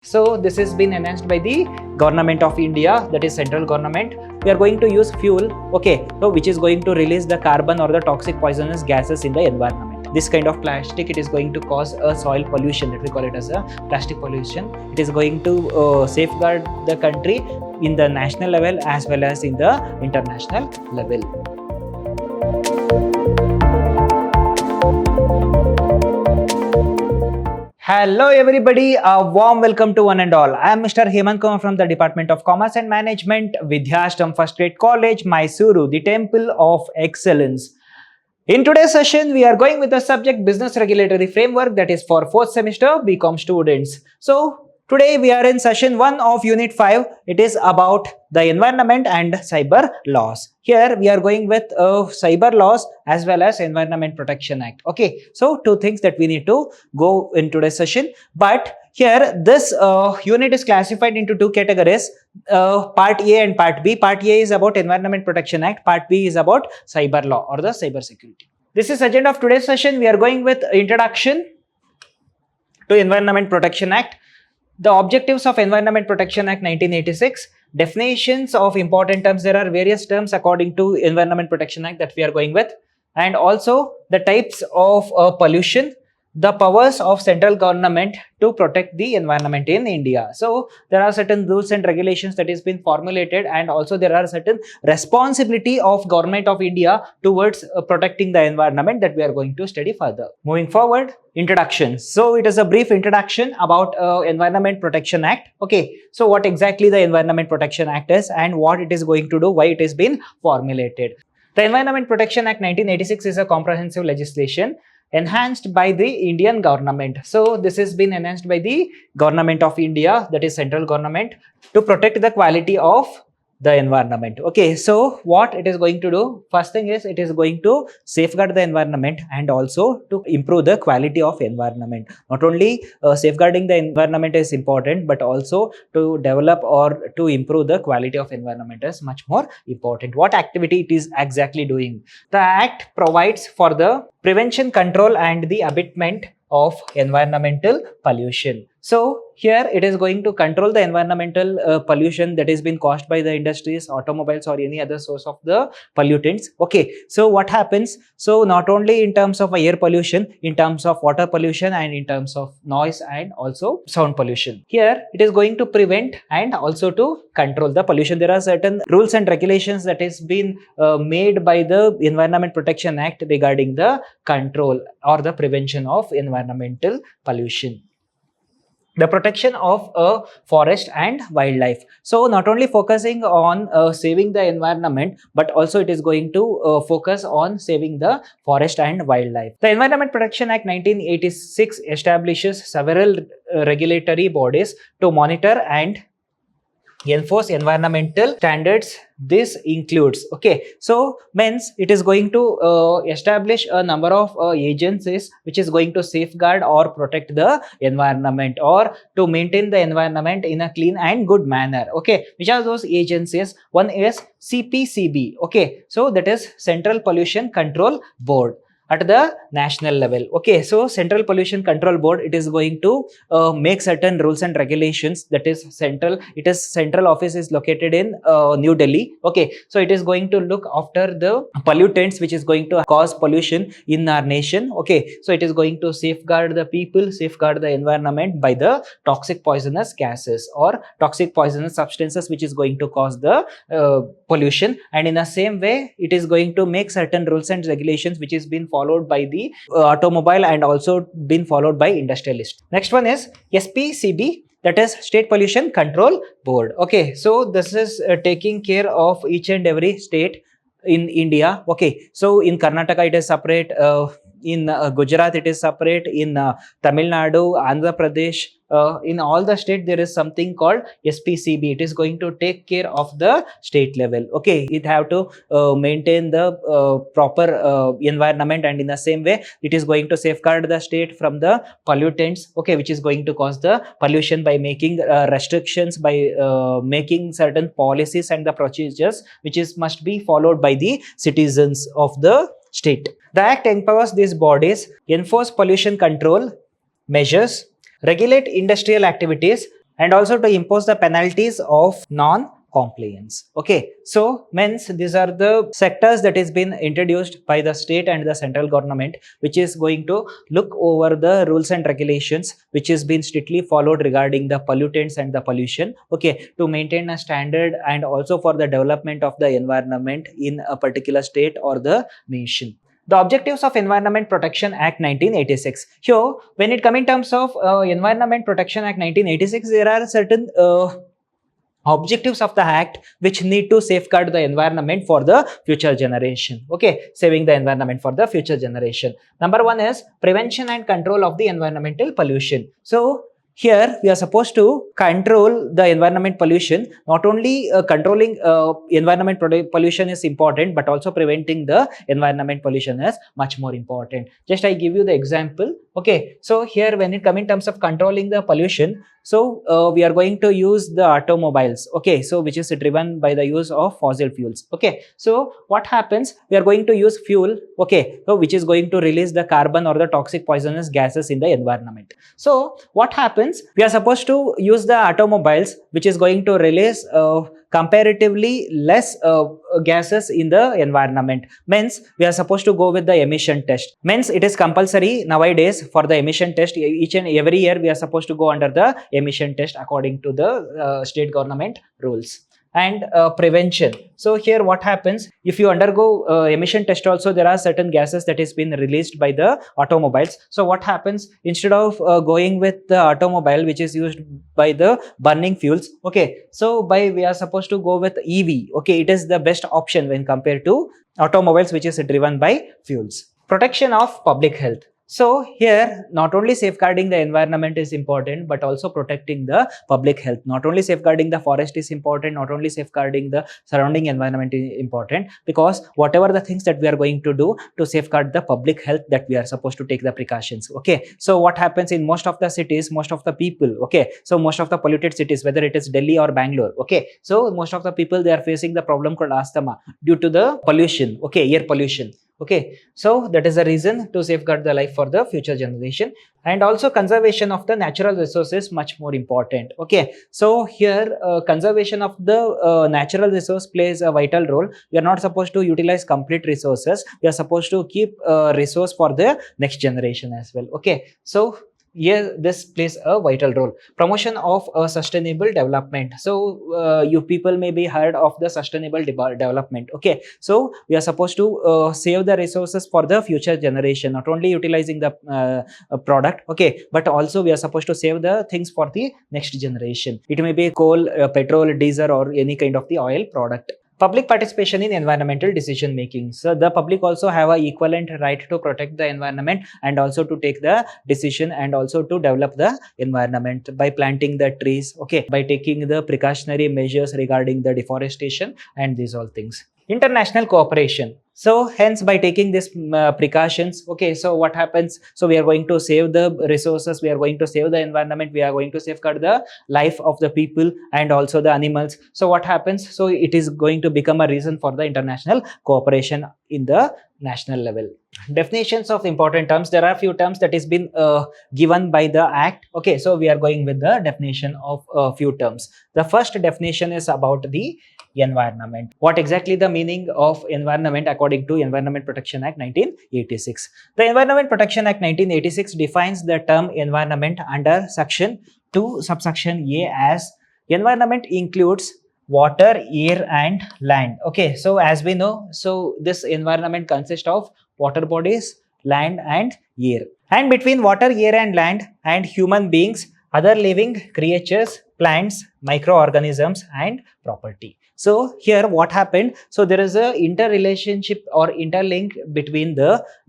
So this has been enhanced by the government of India, that is central government. We are going to use fuel, okay, so which is going to release the carbon or the toxic poisonous gases in the environment. This kind of plastic, it is going to cause a soil pollution, that we call it as a plastic pollution. It is going to safeguard the country in the national level as well as in the international level. Hello everybody, a warm welcome to one and all. I am Mr. Hemant Kumar from the Department of Commerce and Management, Vidhyaashram First Grade College, MYSURU, the Temple of Excellence. In today's session, we are going with the subject Business Regulatory Framework, that is for 4th semester BCom students. So today we are in session 1 of Unit 5. It is about the environment and cyber laws. Here we are going with cyber laws as well as Environment Protection Act. Okay, so two things that we need to go in today's session. But here this unit is classified into two categories, Part A and Part B. Part A is about Environment Protection Act. Part B is about cyber law or the cyber security. This is agenda of today's session. We are going with introduction to Environment Protection Act. The objectives of Environment Protection Act 1986, definitions of important terms. There are various terms according to Environment Protection Act that we are going with, and also the types of pollution, the powers of central government to protect the environment in India. So there are certain rules and regulations that has been formulated, and also there are certain responsibility of government of India towards protecting the environment that we are going to study further. Moving forward, introduction. So it is a brief introduction about Environment Protection Act. Okay, so what exactly the Environment Protection Act is and what it is going to do, why it has been formulated. The Environment Protection Act 1986 is a comprehensive legislation enhanced by the Indian government. So this has been enhanced by the government of India, that is central government, to protect the quality of the environment. Okay, so what it is going to do? First thing is it is going to safeguard the environment and also to improve the quality of environment. Not only safeguarding the environment is important, but also to develop or to improve the quality of environment is much more important. What activity it is exactly doing? The Act provides for the prevention, control and the abatement of environmental pollution. So here it is going to control the environmental pollution that has been caused by the industries, automobiles or any other source of the pollutants. Okay, so what happens? So not only in terms of air pollution, in terms of water pollution and in terms of noise and also sound pollution. Here it is going to prevent and also to control the pollution. There are certain rules and regulations that has been made by the Environment Protection Act regarding the control or the prevention of environmental pollution. The protection of forest and wildlife. So not only focusing on saving the environment, but also it is going to focus on saving the forest and wildlife. The Environment Protection Act 1986 establishes several regulatory bodies to monitor and enforce environmental standards. This includes, okay, so means it is going to establish a number of agencies which is going to safeguard or protect the environment or to maintain the environment in a clean and good manner. Okay, which are those agencies? One is CPCB. Okay, so that is Central Pollution Control Board at the national level. Okay, so Central Pollution Control Board, it is going to make certain rules and regulations. That is central, it is central office is located in New Delhi. Okay, so it is going to look after the pollutants which is going to cause pollution in our nation. Okay, so it is going to safeguard the people, safeguard the environment by the toxic poisonous gases or toxic poisonous substances which is going to cause the pollution. And in the same way, it is going to make certain rules and regulations which is been followed by the automobile and also been followed by industrialists. Next one is SPCB, that is State Pollution Control Board. Okay, so this is taking care of each and every state in India. Okay, so in Karnataka it is separate, in Gujarat it is separate, in Tamil Nadu, Andhra Pradesh, in all the state there is something called SPCB. It is going to take care of the state level. Okay, it have to maintain the proper environment, and in the same way it is going to safeguard the state from the pollutants, okay, which is going to cause the pollution by making restrictions, by making certain policies and the procedures which is must be followed by the citizens of the state. The Act empowers these bodies enforce pollution control measures, regulate industrial activities, and also to impose the penalties of non-compliance. Okay, so means these are the sectors that is been introduced by the state and the central government, which is going to look over the rules and regulations which is been strictly followed regarding the pollutants and the pollution, okay, to maintain a standard and also for the development of the environment in a particular state or the nation. The objectives of Environment Protection Act 1986. Here, when it comes in terms of Environment Protection Act 1986, there are certain objectives of the act which need to safeguard the environment for the future generation. Okay, saving the environment for the future generation. Number one is prevention and control of the environmental pollution. So here we are supposed to control the environment pollution. Not only controlling environment pollution is important, but also preventing the environment pollution is much more important. Just I give you the example. Okay, so here when it comes in terms of controlling the pollution, so we are going to use the automobiles, okay, so which is driven by the use of fossil fuels. Okay, so what happens, we are going to use fuel, okay, so which is going to release the carbon or the toxic poisonous gases in the environment. So what happens, we are supposed to use the automobiles which is going to release comparatively less gases in the environment. Means we are supposed to go with the emission test. Means it is compulsory nowadays for the emission test. Each and every year we are supposed to go under the emission test according to the state government rules. And prevention. So here what happens, if you undergo emission test also, there are certain gases that is been released by the automobiles. So what happens, instead of going with the automobile which is used by the burning fuels, okay, so we are supposed to go with EV. Okay, it is the best option when compared to automobiles which is driven by fuels. Protection of public health. So here not only safeguarding the environment is important, but also protecting the public health. Not only safeguarding the forest is important, not only safeguarding the surrounding environment is important, because whatever the things that we are going to do to safeguard the public health, that we are supposed to take the precautions. Okay, so what happens in most of the cities, most of the people, okay, so most of the polluted cities, whether it is Delhi or Bangalore, okay, so most of the people, they are facing the problem called asthma due to the pollution, okay, air pollution. Okay, so that is the reason to safeguard the life for the future generation. And also conservation of the natural resources much more important. Okay, so here conservation of the natural resource plays a vital role. We are not supposed to utilize complete resources. We are supposed to keep resource for the next generation as well. Okay, so here this plays a vital role. Promotion of sustainable development. So you people may be heard of the sustainable development. Okay, so we are supposed to save the resources for the future generation, not only utilizing the product, okay, but also we are supposed to save the things for the next generation. It may be coal, petrol, diesel, or any kind of the oil product. Public participation in environmental decision making. So the public also have a equivalent right to protect the environment and also to take the decision and also to develop the environment by planting the trees, okay, by taking the precautionary measures regarding the deforestation and these all things. International cooperation. So hence by taking these precautions, okay, so what happens, so we are going to save the resources, we are going to save the environment, we are going to safeguard the life of the people and also the animals. So what happens, so it is going to become a reason for the international cooperation in the national level. Definitions of important terms. There are few terms that is been given by the act. Okay, so we are going with the definition of a few terms. The first definition is about the environment. What exactly the meaning of environment according to Environment Protection Act 1986? The Environment Protection Act 1986 defines the term environment under section 2 subsection A as environment includes water, air and land. Okay, so as we know, so this environment consists of water bodies, land and air. And between water, air and land and human beings, other living creatures, plants, microorganisms and property. So here what happened, so there is a interrelationship or interlink between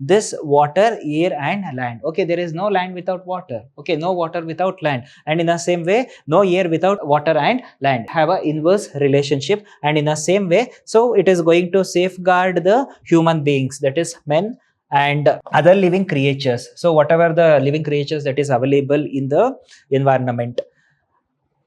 this water, air and land. Okay, there is no land without water, okay, no water without land, and in the same way no air without water and land have a inverse relationship. And in the same way, so it is going to safeguard the human beings, that is men and other living creatures. So whatever the living creatures that is available in the environment,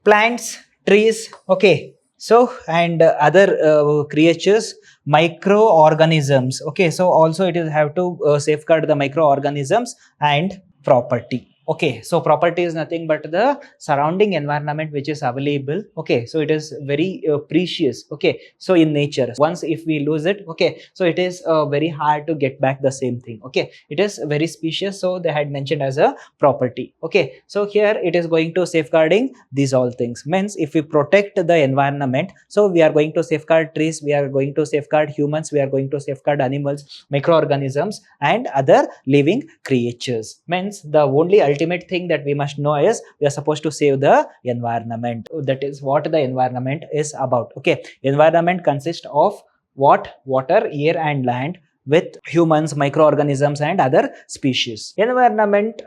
plants, trees, okay, so and other creatures, microorganisms, okay, so also it is have to safeguard the microorganisms and property. Okay, so property is nothing but the surrounding environment which is available. Okay, so it is very precious. Okay, so in nature, once if we lose it, okay, so it is very hard to get back the same thing. Okay, it is very specious, so they had mentioned as a property. Okay, so here it is going to safeguarding these all things. Means if we protect the environment, so we are going to safeguard trees, we are going to safeguard humans, we are going to safeguard animals, microorganisms, and other living creatures. Means the only ultimate thing that we must know is we are supposed to save the environment. That is what the environment is about. Okay, environment consists of what? Water, air, and land, with humans, microorganisms, and other species. Environment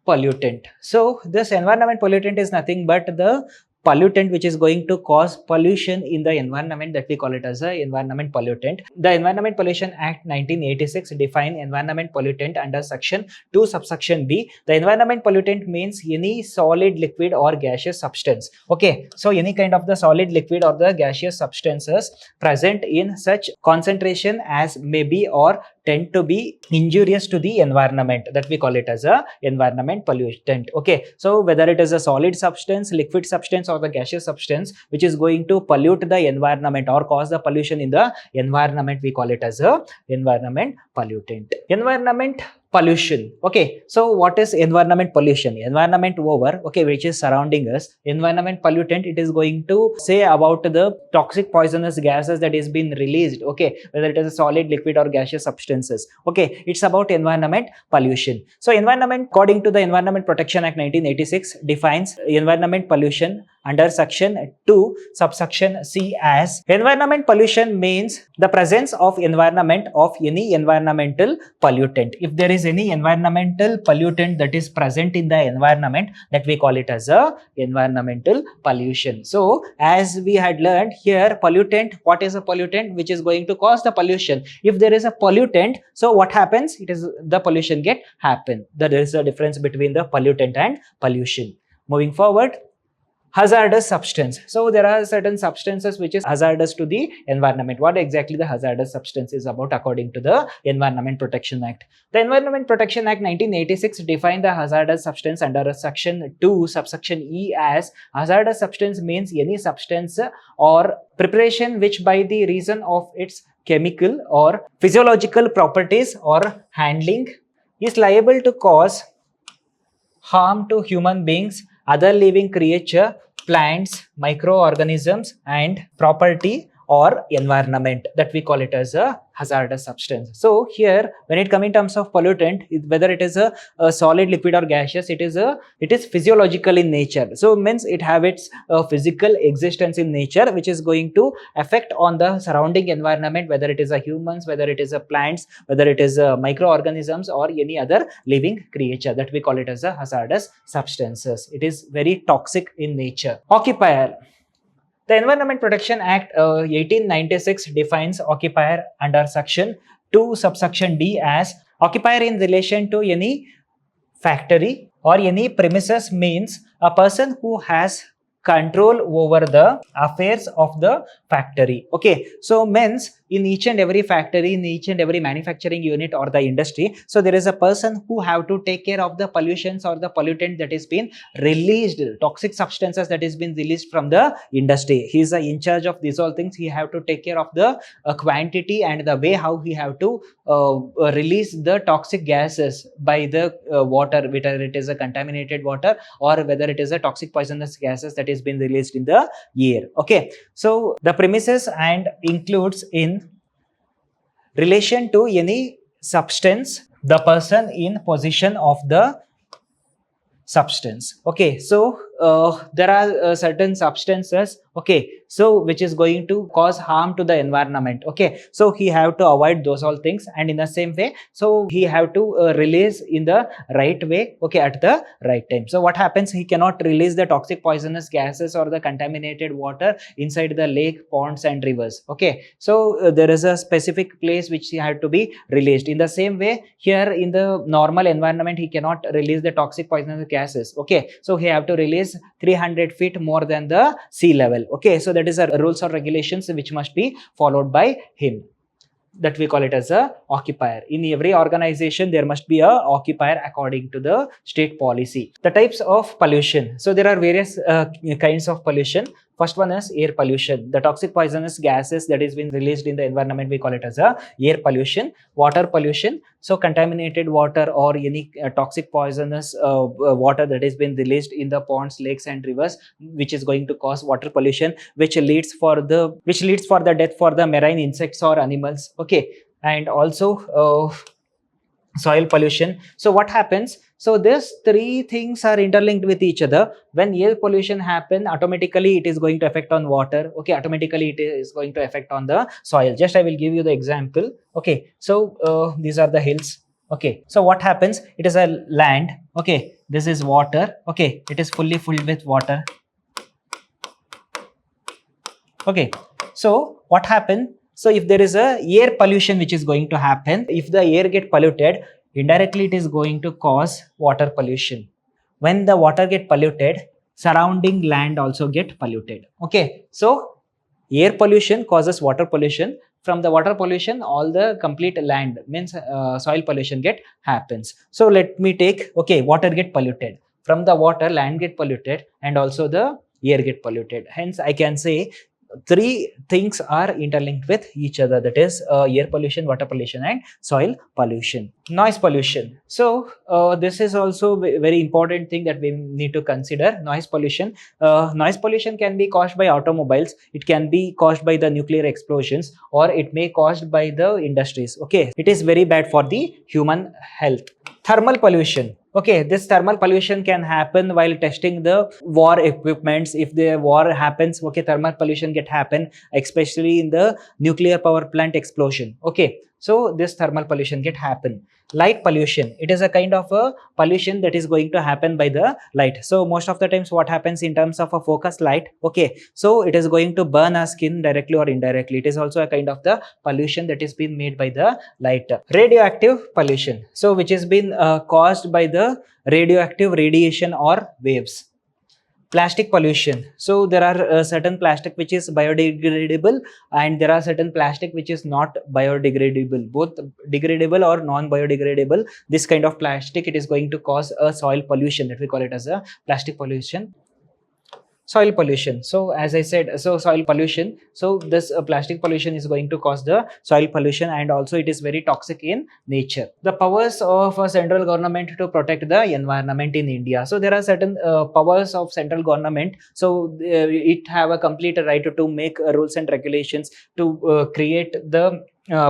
pollutant. So this environment pollutant is nothing but the pollutant which is going to cause pollution in the environment, that we call it as a environment pollutant. The Environment Pollution Act 1986 define environment pollutant under section 2 subsection B. The environment pollutant means any solid, liquid, or gaseous substance. Okay, so any kind of the solid, liquid, or the gaseous substances present in such concentration as may be or tend to be injurious to the environment, that we call it as a environment pollutant. Okay, so whether it is a solid substance, liquid substance, or the gaseous substance which is going to pollute the environment or cause the pollution in the environment, we call it as a environment pollutant. Environment pollution. Okay, so what is environment pollution? Environment over, okay, which is surrounding us. Environment pollutant, it is going to say about the toxic poisonous gases that is being released. Okay, whether it is a solid, liquid, or gaseous substances. Okay, it's about environment pollution. So environment, according to the Environment Protection Act 1986, defines environment pollution under section 2 subsection C as environment pollution means the presence of environment of any environmental pollutant. If there is any environmental pollutant that is present in the environment, that we call it as a environmental pollution. So as we had learned here, pollutant, what is a pollutant? Which is going to cause the pollution. If there is a pollutant, so what happens? It is the pollution get happen. There is a difference between the pollutant and pollution. Moving forward, hazardous substance. So there are certain substances which is hazardous to the environment. What exactly the hazardous substance is about according to the Environment Protection Act? The Environment Protection Act 1986 defined the hazardous substance under section 2 subsection E as hazardous substance means any substance or preparation which by the reason of its chemical or physiological properties or handling is liable to cause harm to human beings, other living creature, plants, microorganisms, and property or environment, that we call it as a hazardous substance. So here, when it comes in terms of pollutant, whether it is a solid, liquid, or gaseous, it is physiological in nature. So means it have its physical existence in nature, which is going to affect on the surrounding environment, whether it is a humans, whether it is a plants, whether it is a microorganisms, or any other living creature, that we call it as a hazardous substances. It is very toxic in nature. Occupier. The Environment Protection Act 1896 defines occupier under section 2 subsection D as occupier in relation to any factory or any premises means a person who has control over the affairs of the factory. Okay, so means in each and every factory, in each and every manufacturing unit or the industry, so there is a person who have to take care of the pollutions or the pollutant that is being released, toxic substances that is being released from the industry. He is in charge of these all things. He have to take care of the quantity and the way how he have to release the toxic gases by the water, whether it is a contaminated water or whether it is a toxic poisonous gases that is being released in the air. Okay, so the premises and includes in relation to any substance, the person in possession of the substance. Okay, so there are certain substances, okay, so which is going to cause harm to the environment. Okay, so he have to avoid those all things, and in the same way, so he have to release in the right way, okay, at the right time. So what happens, he cannot release the toxic poisonous gases or the contaminated water inside the lake, ponds, and rivers. Okay, so there is a specific place which he had to be released. In the same way, here in the normal environment, he cannot release the toxic poisonous gases. Okay, so he have to release 300 feet more than the sea level. Okay, so that is a rules or regulations which must be followed by him. that we call it as a occupier. In every organization, there must be a occupier according to the state policy. The types of pollution. So there are various kinds of pollution. First one is air pollution. The toxic poisonous gases that is being released in the environment, we call it as a air pollution. Water pollution. So contaminated water or any toxic poisonous water that has been released in the ponds, lakes and rivers, which is going to cause water pollution, which leads for the death for the marine insects or animals. Okay. And also soil pollution. So what happens? So these three things are interlinked with each other. When air pollution happen, automatically it is going to affect on water. Okay, automatically it is going to affect on the soil. Just I will give you the example. Okay, so these are the hills. Okay, so what happens? It is a land. Okay, this is water. Okay, it is fully filled with water. Okay, so what happens? So if there is a air pollution which is going to happen, if the air get polluted, indirectly it is going to cause water pollution. When the water get polluted, surrounding land also get polluted. Okay, so air pollution causes water pollution. From the water pollution, all the complete land means soil pollution happens. So let me take, okay, water get polluted. From the water, land get polluted and also the air get polluted. Hence, I can say three things are interlinked with each other, that is air pollution, water pollution and soil pollution. Noise pollution. So this is also very important thing that we need to consider. Noise pollution. Noise pollution can be caused by automobiles, it can be caused by the nuclear explosions, or it may caused by the industries. Okay, it is very bad for the human health. Thermal pollution. Okay, this thermal pollution can happen while testing the war equipments. If the war happens, okay, thermal pollution happen, especially in the nuclear power plant explosion. Okay, so this thermal pollution happen. Light pollution. It is a kind of a pollution that is going to happen by the light. So most of the times what happens in terms of a focused light, okay, so it is going to burn our skin directly or indirectly. It is also a kind of the pollution that is being made by the light. Radioactive pollution. So which has been caused by the radioactive radiation or waves. Plastic pollution. So there are certain plastic which is biodegradable and there are certain plastic which is not biodegradable, both degradable or non-biodegradable. This kind of plastic, it is going to cause a soil pollution, that we call it as a plastic pollution. Soil pollution. So as I said, so soil pollution, so this plastic pollution is going to cause the soil pollution and also it is very toxic in nature. The powers of a central government to protect the environment in India. So there are certain powers of central government. So it have a complete right to make rules and regulations, to create the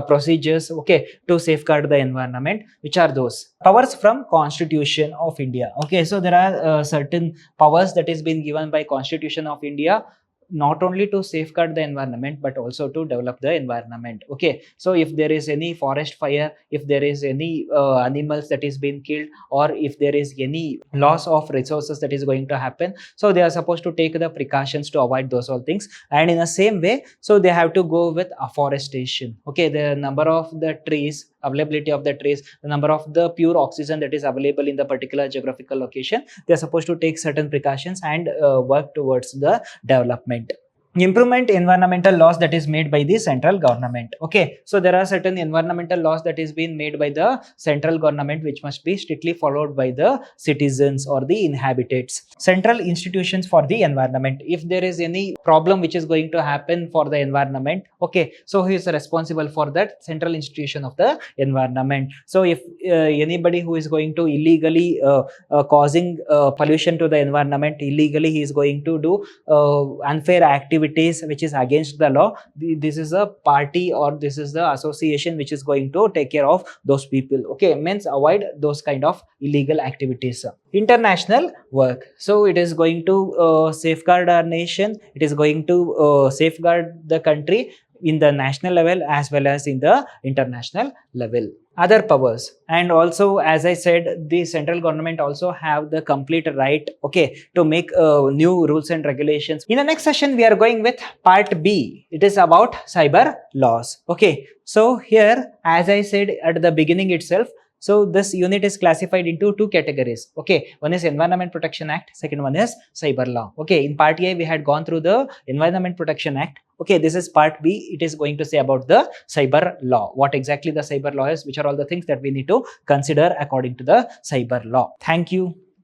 procedures, okay, to safeguard the environment. Which are those powers? From Constitution of India. Okay, so there are certain powers that is been given by Constitution of India, not only to safeguard the environment but also to develop the environment. Okay, so if there is any forest fire, if there is any animals that is being killed, or if there is any loss of resources that is going to happen, so they are supposed to take the precautions to avoid those all things. And in the same way, so they have to go with afforestation. Okay, the number of the trees, availability of the trees, the number of the pure oxygen that is available in the particular geographical location, they are supposed to take certain precautions and work towards the development. Improvement environmental laws that is made by the central government. Okay, so there are certain environmental laws that is being made by the central government which must be strictly followed by the citizens or the inhabitants. Central institutions for the environment. If there is any problem which is going to happen for the environment, okay, so who is responsible for that? Central institution of the environment. So if anybody who is going to illegally causing pollution to the environment, illegally he is going to do unfair activities which is against the law, this is a party or this is the association which is going to take care of those people. Okay, means avoid those kind of illegal activities. International work. So it is going to safeguard our nation, it is going to safeguard the country in the national level as well as in the international level. Other powers, and also as I said, the central government also have the complete right, okay, to make new rules and regulations. In the next session we are going with part B. It is about cyber laws. Okay, so here as I said at the beginning itself, So this unit is classified into two categories. Okay, one is Environment Protection Act, second one is cyber law. Okay, in part A we had gone through the Environment Protection Act. Okay, this is part B. It is going to say about the cyber law. What exactly the cyber law is, which are all the things that we need to consider according to the cyber law. Thank you.